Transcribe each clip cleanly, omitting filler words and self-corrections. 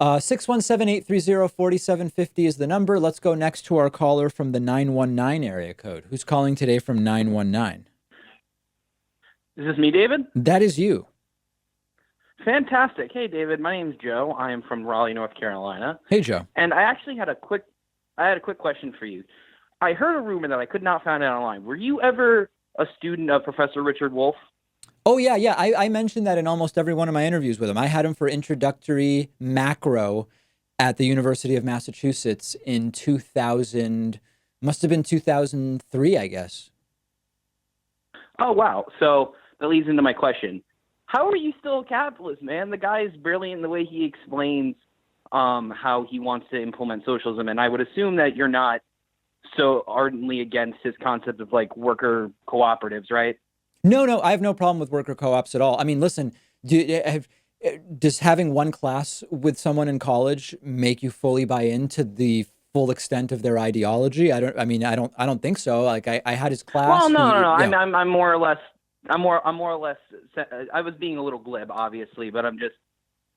617-830-4750 is the number. Let's go next to our caller from the 919 area code. Who's calling today from 919? Is this me, David? That is you. Fantastic. Hey, David. My name's Joe. I am from Raleigh, North Carolina. Hey, Joe. And I actually had a quick question for you. I heard a rumor that I could not find out online. Were you ever a student of Professor Richard Wolff? Oh, yeah. I mentioned that in almost every one of my interviews with him. I had him for introductory macro at the University of Massachusetts in 2000, must have been 2003, I guess. Oh, wow. So that leads into my question. How are you still a capitalist, man? The guy is brilliant in the way he explains how he wants to implement socialism. And I would assume that you're not so ardently against his concept of like worker cooperatives, right? No, I have no problem with worker co-ops at all. I mean, listen, does having one class with someone in college make you fully buy into the full extent of their ideology? I don't think so. Like I had his class. Well, no. Yeah. I'm more or less. I'm more or less. I was being a little glib, obviously, but I'm just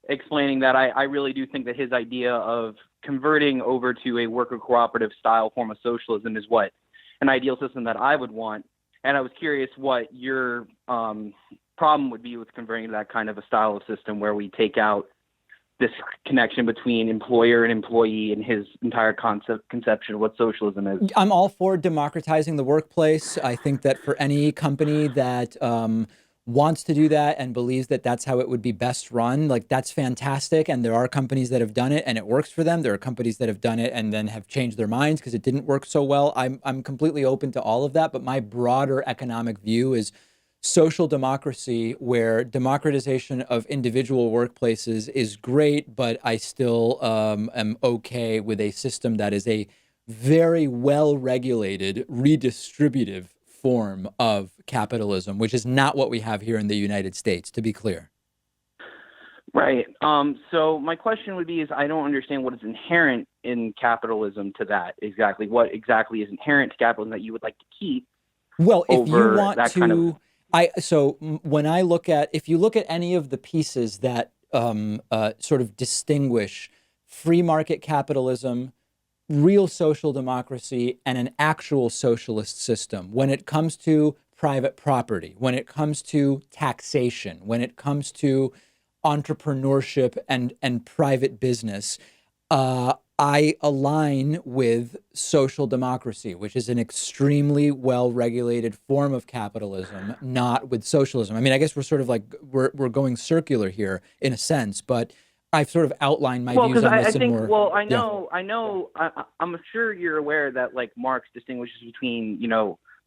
explaining that I really do think that his idea of converting over to a worker cooperative style form of socialism is what an ideal system that I would want. And I was curious what your problem would be with converting to that kind of a style of system where we take out this connection between employer and employee and his entire conception of what socialism is. I'm all for democratizing the workplace. I think that for any company that wants to do that and believes that that's how it would be best run, like that's fantastic. And there are companies that have done it and it works for them. There are companies that have done it and then have changed their minds because it didn't work so well. I'm completely open to all of that. But my broader economic view is social democracy, where democratization of individual workplaces is great, but I still am okay with a system that is a very well regulated, redistributive form of capitalism, which is not what we have here in the United States, to be clear. Right. So my question would be is I don't understand what is inherent in capitalism to that exactly. What exactly is inherent to capitalism that you would like to keep? Well, if you over want that to, kind of when I look at, if you look at any of the pieces that sort of distinguish free market capitalism, real social democracy, and an actual socialist system, when it comes to private property, when it comes to taxation, when it comes to entrepreneurship and private business, I align with social democracy, which is an extremely well-regulated form of capitalism, not with socialism. I mean, I guess we're sort of like, we're going circular here in a sense, but I've sort of outlined my views on this in more. Well, I'm sure you're aware that like Marx distinguishes between,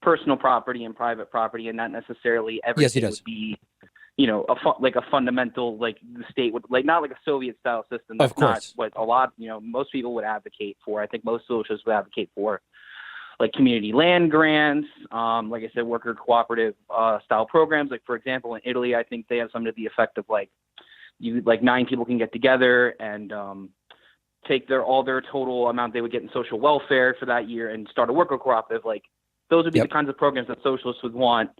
personal property and private property, and not necessarily Yes, he everything does. would be, like a fundamental, like the state would, like, not like a Soviet style system. That's Of course. not what a lot, most people would advocate for. I think most socialists would advocate for like community land grants, like I said, worker cooperative style programs. Like, for example, in Italy, I think they have something to the effect of like, like 9 people can get together and take all their total amount they would get in social welfare for that year and start a worker cooperative. Like those would be the kinds of programs that socialists would want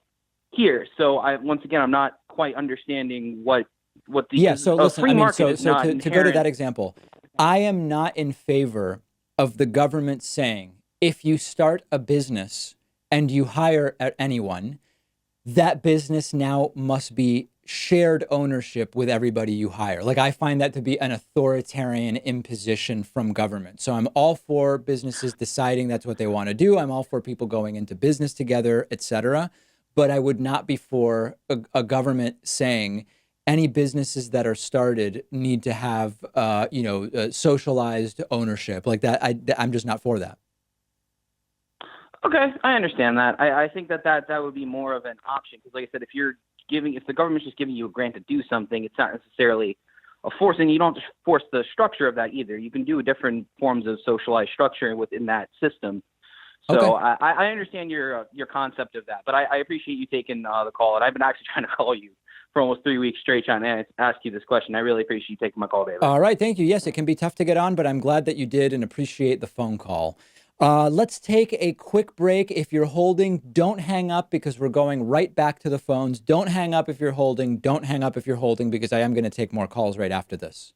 here. So once again, I'm not quite understanding what the So listen, free market is not to go to that example, I am not in favor of the government saying, if you start a business and you hire anyone, that business now must be shared ownership with everybody you hire. Like, I find that to be an authoritarian imposition from government. So I'm all for businesses deciding that's what they want to do. I'm all for people going into business together, etc. But I would not be for a government saying any businesses that are started need to have, socialized ownership like that. I'm just not for that. Okay, I understand that. I think that would be more of an option because, like I said, if the government's just giving you a grant to do something, it's not necessarily a forcing. You don't have to force the structure of that either. You can do different forms of socialized structure within that system. So okay. I understand your concept of that, but I appreciate you taking the call. And I've been actually trying to call you for almost 3 weeks straight trying to ask you this question. I really appreciate you taking my call, David. All right, thank you. Yes, it can be tough to get on, but I'm glad that you did and appreciate the phone call. Let's take a quick break. If you're holding, don't hang up because we're going right back to the phones. Don't hang up if you're holding. Don't hang up if you're holding because I am going to take more calls right after this.